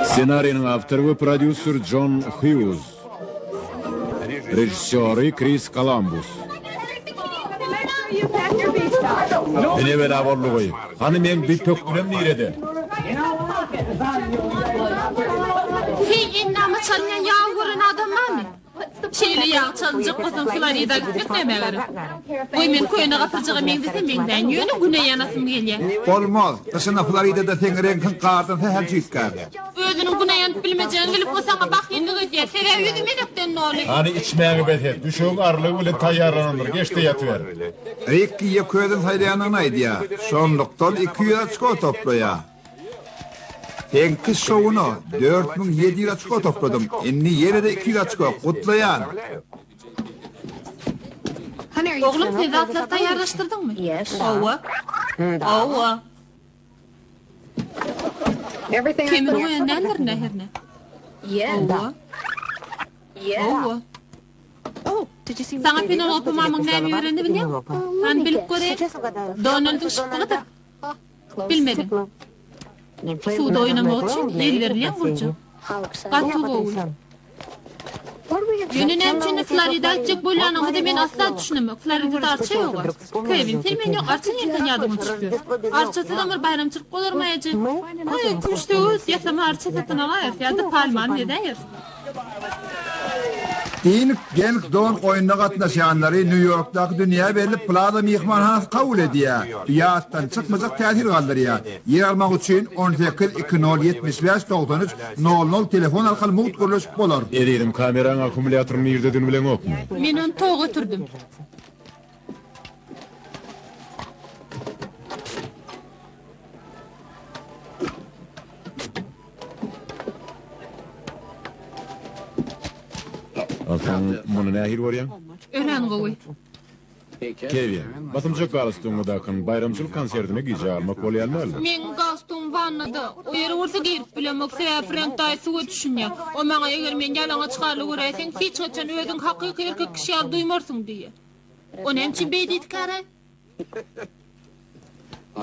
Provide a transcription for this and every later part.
Ssenarinin avtoru ve prodüser John Hughes. Rejissörü Chris Columbus. Beni bela bollu koyup. Hani men bir tökülem nirede? Hey, namı çalınan yağ vuran adam var mı? Şeyle yağ çalınacak olsan Florida gitmek ne meğeri? Oy men koyuna kapırcığa men desem benden yönü güney yanasım geliyor. Olmaz. Kışına Florida'da sen renkin kartın her çıkar. Özünün güney yanıp bilmeceğini bilip olsana bak yeni ödeye. Serev yüzü menekten ne olur? Hani içmeğini beter. Düşüğün arlığı bile tayyarlanır. Geç de yatıver. Rekkiye köyden saylayananaydı ya. Sonluktan 200 açko topluya. Ben kış şovunu 4700 açko topladım. Enni yere de 200 açko kutlayan. Oğlum sen zatlardan yarlaştırdın mı? Ova. Ova. Kemin oya neler nehirne? Ova. Ova. Sana pinon okumamın neymi öğrendi biliyor musun? Ben bilip göreyim. Donald'ın şıkkığı da. Bilmedim. Suda oynamak için ellerine vuracağım. Katı oğul. Yönün emçini Florida açacak boylarına ama da ben asla düşünemem. Florida'da arça yok. Köyevin temen yok. Arça nereden yardımı çıkıyor? Arçası da mı bayramçılık olurmayacak? Hayır, kuşta öz yasama arça satın alayız. Ya da palman neden yer? Genç doğum oyununa katlaşanları New York'taki dünya belli Plaza mihmanhanası kabul ediyor. Yağıttan çıkmayacak tesir kaldır ya. Yer almak için 18-20-75-93-00 telefon arkalı muht kuruluşup olur. Edirim kameranın akümülatörünü yerdedin bilen ok mu? Ben onu toğa götürdüm. Altan bunu ne ahir var ya? Öğren koy. Kevin, batımcı galstungu dakın bayramçılık konsertine gice almak olayanlarla. Men gastum vannadı. O yere vursa girip bilemek sebep Frank dayısı o düşünüyor. O bana eğer men yalana çıkarlı göreysen hiç kaçan özün hakkı erkek kişi al duymarsın diye. O nemçi beydit kara.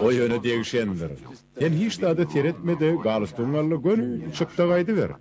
O yöne değişendir. Sen hiç daha da teretmedi galstungarla gönül çıktı gaydı ver.